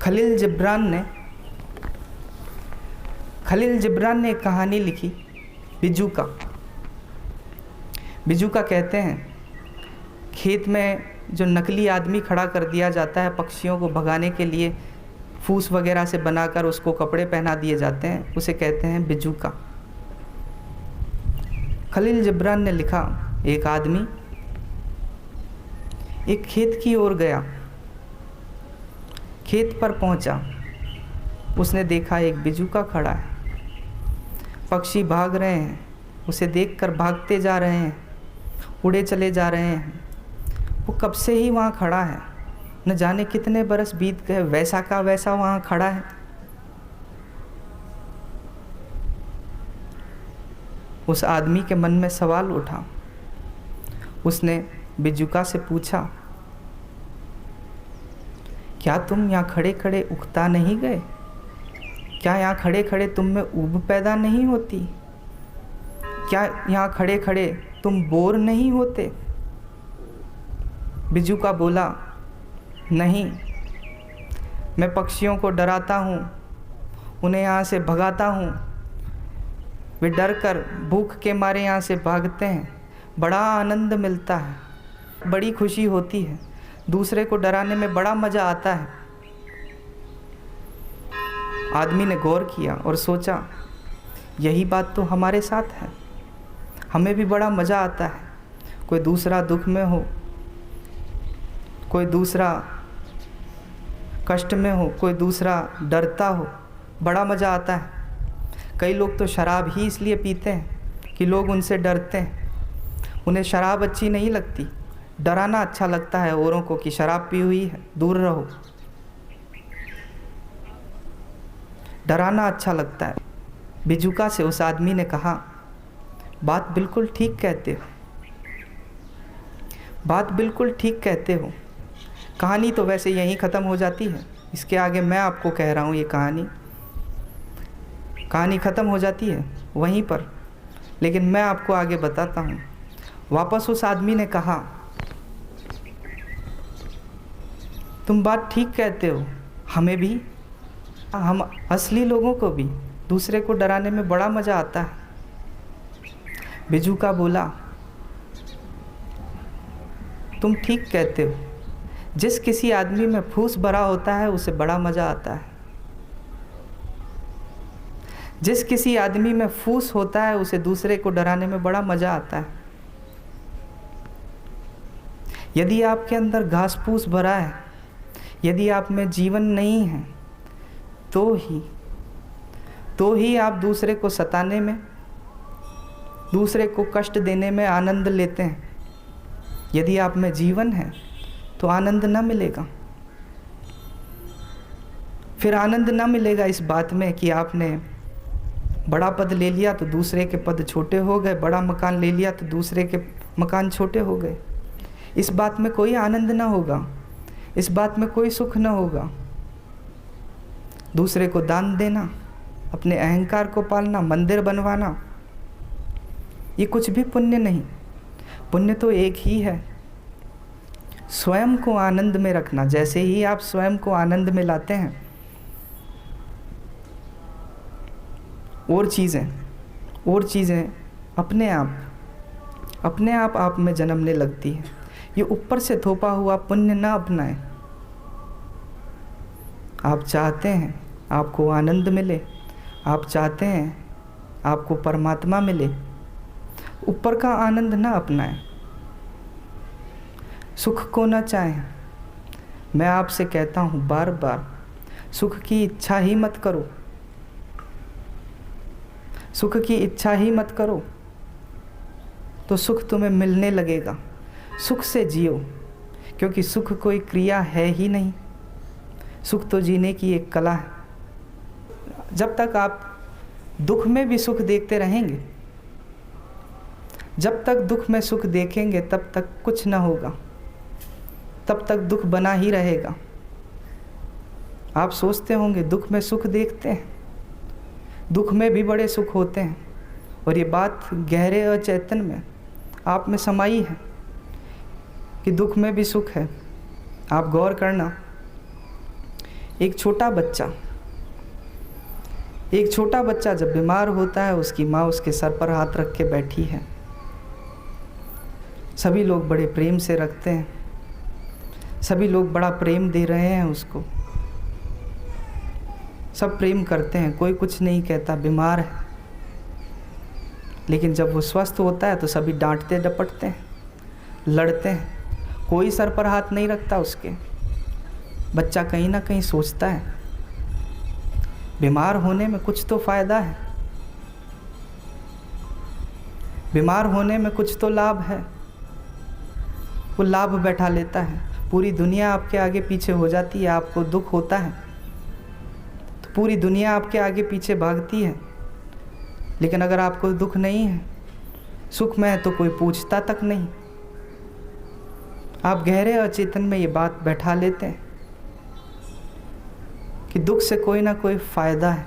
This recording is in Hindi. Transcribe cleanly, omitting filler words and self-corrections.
खलील जिब्रान ने एक कहानी लिखी बिज्जू का। बिज्जू का कहते हैं खेत में जो नकली आदमी खड़ा कर दिया जाता है पक्षियों को भगाने के लिए, फूस वगैरह से बनाकर उसको कपड़े पहना दिए जाते हैं, उसे कहते हैं बिज्जू का। खलील जिब्रान ने लिखा, एक आदमी एक खेत की ओर गया। खेत पर पहुंचा, उसने देखा एक बिज्जू का खड़ा है। पक्षी भाग रहे हैं, उसे देखकर भागते जा रहे हैं, उड़े चले जा रहे हैं। वो कब से ही वहाँ खड़ा है, न जाने कितने बरस बीत गए, वैसा का वैसा वहाँ खड़ा है। उस आदमी के मन में सवाल उठा। उसने बिज्जुका से पूछा, क्या तुम यहाँ खड़े खड़े उकता नहीं गए? क्या यहाँ खड़े खड़े तुम में ऊब पैदा नहीं होती? क्या यहाँ खड़े खड़े तुम बोर नहीं होते? बिज्जुका बोला, नहीं, मैं पक्षियों को डराता हूँ, उन्हें यहाँ से भगाता हूँ। वे डर कर भूख के मारे यहाँ से भागते हैं। बड़ा आनंद मिलता है, बड़ी खुशी होती है, दूसरे को डराने में बड़ा मज़ा आता है। आदमी ने गौर किया और सोचा, यही बात तो हमारे साथ है। हमें भी बड़ा मज़ा आता है। कोई दूसरा दुख में हो, कोई दूसरा कष्ट में हो, कोई दूसरा डरता हो, बड़ा मज़ा आता है। कई लोग तो शराब ही इसलिए पीते हैं कि लोग उनसे डरते हैं। उन्हें शराब अच्छी नहीं लगती, डराना अच्छा लगता है औरों को कि शराब पी हुई है, दूर रहो। डराना अच्छा लगता है। बिज्जुका से उस आदमी ने कहा, बात बिल्कुल ठीक कहते हो, बात बिल्कुल ठीक कहते हो। कहानी तो वैसे यहीं ख़त्म हो जाती है। इसके आगे मैं आपको कह रहा हूँ, ये कहानी ख़त्म हो जाती है वहीं पर, लेकिन मैं आपको आगे बताता हूँ। वापस उस आदमी ने कहा, तुम बात ठीक कहते हो, हमें भी, हम असली लोगों को भी दूसरे को डराने में बड़ा मज़ा आता है। बिज्जुका बोला, तुम ठीक कहते हो। जिस किसी आदमी में फूस भरा होता है उसे बड़ा मज़ा आता है। जिस किसी आदमी में फूस होता है उसे दूसरे को डराने में बड़ा मज़ा आता है। यदि आपके अंदर घास फूस भरा है, यदि आप में जीवन नहीं है, तो ही आप दूसरे को सताने में, दूसरे को कष्ट देने में आनंद लेते हैं। यदि आप में जीवन है तो आनंद न मिलेगा। फिर आनंद न मिलेगा इस बात में कि आपने बड़ा पद ले लिया तो दूसरे के पद छोटे हो गए, बड़ा मकान ले लिया तो दूसरे के मकान छोटे हो गए। इस बात में कोई आनंद न होगा, इस बात में कोई सुख न होगा। दूसरे को दान देना, अपने अहंकार को पालना, मंदिर बनवाना, ये कुछ भी पुण्य नहीं। पुण्य तो एक ही है, स्वयं को आनंद में रखना। जैसे ही आप स्वयं को आनंद में लाते हैं, और चीज़ें अपने आप में जन्मने लगती है। ये ऊपर से थोपा हुआ पुण्य ना अपनाएं। आप चाहते हैं आपको आनंद मिले, आप चाहते हैं आपको परमात्मा मिले, ऊपर का आनंद ना अपनाएं, सुख को ना चाहें। मैं आपसे कहता हूँ बार बार, सुख की इच्छा ही मत करो, सुख की इच्छा ही मत करो, तो सुख तुम्हें मिलने लगेगा। सुख से जियो, क्योंकि सुख कोई क्रिया है ही नहीं, सुख तो जीने की एक कला है। जब तक आप दुख में भी सुख देखते रहेंगे, जब तक दुख में सुख देखेंगे, तब तक कुछ ना होगा, तब तक दुख बना ही रहेगा। आप सोचते होंगे दुख में सुख देखते हैं, दुख में भी बड़े सुख होते हैं, और ये बात गहरे अचेतन में आप में समाई है कि दुख में भी सुख है। आप गौर करना एक छोटा बच्चा जब बीमार होता है, उसकी माँ उसके सर पर हाथ रख के बैठी है। सभी लोग बड़े प्रेम से रखते हैं, सभी लोग बड़ा प्रेम दे रहे हैं उसको, सब प्रेम करते हैं, कोई कुछ नहीं कहता, बीमार है। लेकिन जब वो स्वस्थ होता है तो सभी डांटते डपटते हैं, लड़ते हैं, कोई सर पर हाथ नहीं रखता उसके। बच्चा कहीं ना कहीं सोचता है बीमार होने में कुछ तो फ़ायदा है, बीमार होने में कुछ तो लाभ है। वो लाभ बैठा लेता है। पूरी दुनिया आपके आगे पीछे हो जाती है, आपको दुख होता है तो पूरी दुनिया आपके आगे पीछे भागती है। लेकिन अगर आपको दुख नहीं है, सुख में है, तो कोई पूछता तक नहीं। आप गहरे अचेतन में ये बात बैठा लेते हैं कि दुख से कोई ना कोई फ़ायदा है,